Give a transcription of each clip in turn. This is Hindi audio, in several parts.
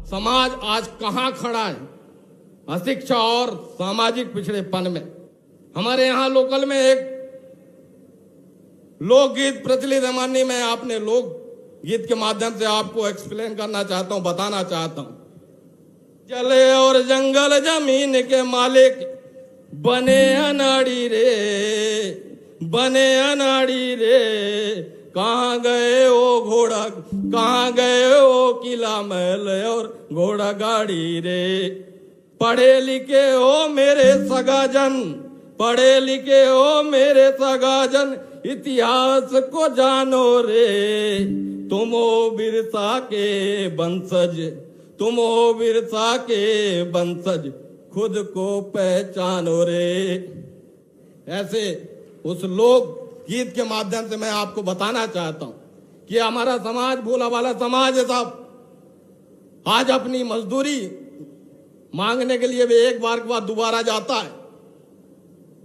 समाज आज कहां खड़ा है? अशिक्षा और सामाजिक पिछड़ेपन में। हमारे यहाँ लोकल में एक लोकगीत प्रचलित है माननीय, मैं आपने लोक गीत के माध्यम से आपको एक्सप्लेन करना चाहता हूं, बताना चाहता हूं। जले और जंगल जमीन के मालिक बने अनाड़ी रे, बने अनाड़ी रे, कहाँ गए ओ घोड़ा, कहाँ गए ओ किला महल और घोड़ा गाड़ी रे। पढ़े लिखे हो मेरे सगाजन, पढ़े लिखे हो मेरे सगाजन, इतिहास को जानो रे। तुम हो बिरसा के वंशज, तुम हो बिरसा के वंशज, खुद को पहचानो रे। ऐसे उस लोक गीत के माध्यम से मैं आपको बताना चाहता हूं कि हमारा समाज भोला वाला समाज है साहब। आज अपनी मजदूरी मांगने के लिए भी एक बार के बाद दोबारा जाता है,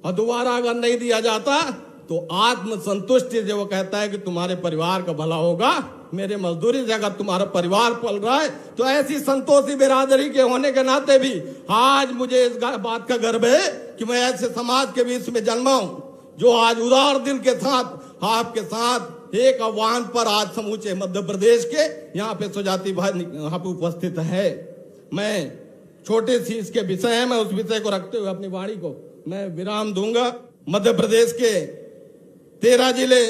और दोबारा अगर नहीं दिया जाता तो आत्मसंतुष्टि से वो कहता है कि तुम्हारे परिवार का भला होगा, मेरे मजदूरी से अगर तुम्हारा परिवार पल रहा है। तो ऐसी संतोषी बिरादरी के होने के नाते भी आज मुझे इस बात का गर्व है कि मैं ऐसे समाज के बीच में जन्मा हूं जो आज उदार दिल के साथ आपके साथ एक आह्वान पर आज समूचे मध्य प्रदेश के यहाँ पे सुजाती भाई यहाँ पे उपस्थित है। मैं छोटे सी इसके विषय है, मैं उस विषय को रखते हुए अपनी वाणी को मैं विराम दूंगा। मध्य प्रदेश के 13 जिले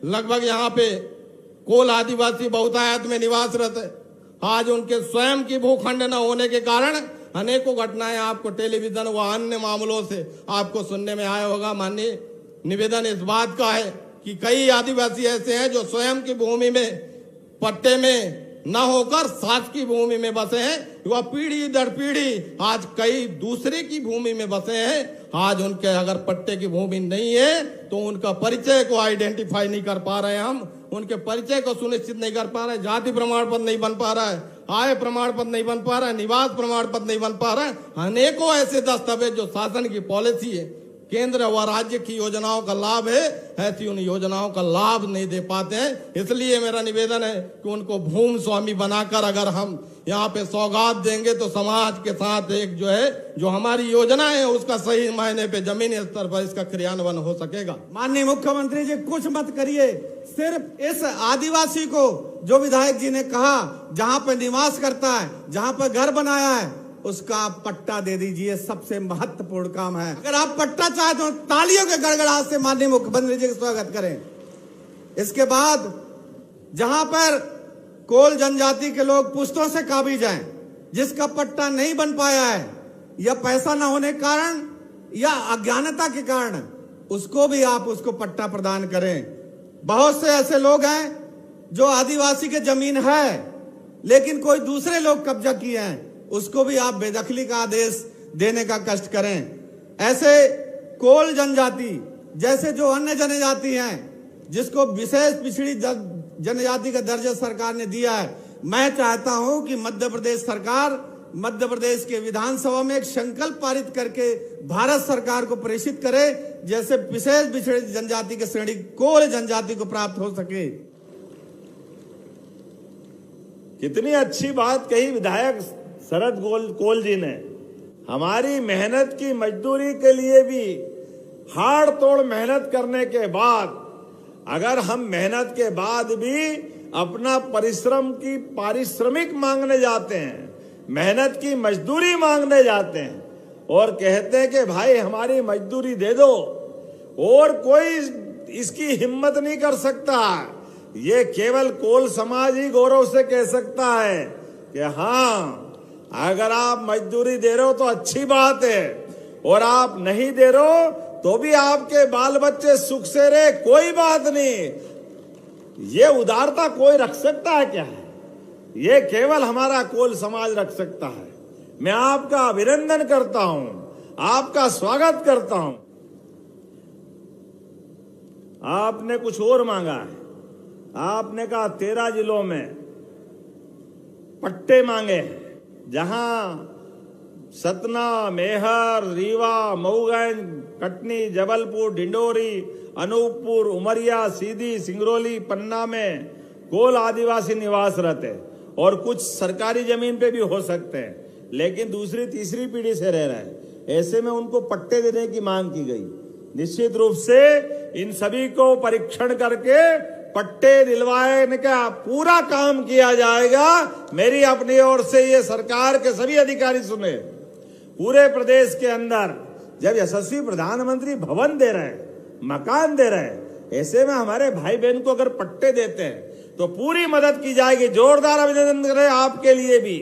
लगभग यहाँ पे कोल आदिवासी बहुतायत में निवासरत है। आज उनके स्वयं की भूखंड न होने के कारण अनेकों घटनाएं आपको टेलीविजन व अन्य मामलों से आपको सुनने में आया होगा। माननीय निवेदन इस बात का है कि कई आदिवासी ऐसे हैं जो स्वयं की भूमि में पट्टे में न होकर शासकीय भूमि में बसे हैं, वह पीढ़ी दर पीढ़ी आज कई दूसरे की भूमि में बसे हैं। आज उनके अगर पट्टे की भूमि नहीं है तो उनका परिचय को आइडेंटिफाई नहीं कर पा रहे, हम उनके परिचय को सुनिश्चित नहीं कर पा रहे। जाति प्रमाण पत्र नहीं बन पा रहा है, आय प्रमाण पत्र नहीं बन पा रहा है, निवास प्रमाण पत्र नहीं बन पा रहा है। अनेकों ऐसे दस्तावेज जो शासन की पॉलिसी है, केंद्र व राज्य की योजनाओं का लाभ है, ऐसी उन योजनाओं का लाभ नहीं दे पाते हैं। इसलिए मेरा निवेदन है कि उनको भूमि स्वामी बनाकर अगर हम यहाँ पे सौगात देंगे तो समाज के साथ एक जो हमारी योजना है उसका सही मायने पे जमीनी स्तर पर इसका क्रियान्वयन हो सकेगा। माननीय मुख्यमंत्री जी कुछ मत करिए, सिर्फ इस आदिवासी को जो विधायक जी ने कहा जहाँ पे निवास करता है, जहाँ पे घर बनाया है, उसका आप पट्टा दे दीजिए। सबसे महत्वपूर्ण काम है। अगर आप पट्टा चाहते हो तालियों के गड़गड़ाहट से माननीय मुख्यमंत्री जी का स्वागत करें। इसके बाद जहां पर कोल जनजाति के लोग पुश्तों से काबिज हैं, जिसका पट्टा नहीं बन पाया है या पैसा न होने के कारण या अज्ञानता के कारण, उसको भी आप उसको पट्टा प्रदान करें। बहुत से ऐसे लोग हैं जो आदिवासी के जमीन है लेकिन कोई दूसरे लोग कब्जा किए हैं, उसको भी आप बेदखली का आदेश देने का कष्ट करें। ऐसे कोल जनजाति जैसे जो अन्य जनजाति हैं जिसको विशेष पिछड़ी जनजाति का दर्जा सरकार ने दिया है, मैं चाहता हूं कि मध्य प्रदेश सरकार मध्य प्रदेश के विधानसभा में एक संकल्प पारित करके भारत सरकार को प्रेषित करे, जैसे विशेष पिछड़ी जनजाति के श्रेणी कोल जनजाति को प्राप्त हो सके। कितनी अच्छी बात कही विधायक शरद कोल जी ने। हमारी मेहनत की मजदूरी के लिए भी हाड़ तोड़ मेहनत करने के बाद अगर हम मेहनत के बाद भी अपना परिश्रम की पारिश्रमिक मांगने जाते हैं, मेहनत की मजदूरी मांगने जाते हैं और कहते हैं कि भाई हमारी मजदूरी दे दो, और कोई इसकी हिम्मत नहीं कर सकता, ये केवल कोल समाज ही गौरव से कह सकता है कि हाँ अगर आप मजदूरी दे रहे हो तो अच्छी बात है, और आप नहीं दे रहे हो तो भी आपके बाल बच्चे सुख से रहे, कोई बात नहीं। ये उदारता कोई रख सकता है क्या है? ये केवल हमारा कोल समाज रख सकता है। मैं आपका अभिनंदन करता हूं, आपका स्वागत करता हूं। आपने कुछ और मांगा है। आपने कहा 13 जिलों में पट्टे मांगे, जहां सतना, मेहर, रीवा, मऊगंज, कटनी, जबलपुर, डिंडोरी, अनूपपुर, उमरिया, सीधी, सिंगरौली, पन्ना में कोल आदिवासी निवास रहते, और कुछ सरकारी जमीन पे भी हो सकते हैं, लेकिन दूसरी तीसरी पीढ़ी से रह रहे हैं। ऐसे में उनको पट्टे देने की मांग की गई। निश्चित रूप से इन सभी को परीक्षण करके पट्टे दिलवाने का पूरा काम किया जाएगा। मेरी अपनी ओर से ये सरकार के सभी अधिकारी सुने, पूरे प्रदेश के अंदर जब यशस्वी प्रधानमंत्री भवन दे रहे हैं, मकान दे रहे हैं, ऐसे में हमारे भाई बहन को अगर पट्टे देते हैं तो पूरी मदद की जाएगी। जोरदार अभिनंदन करें आपके लिए भी।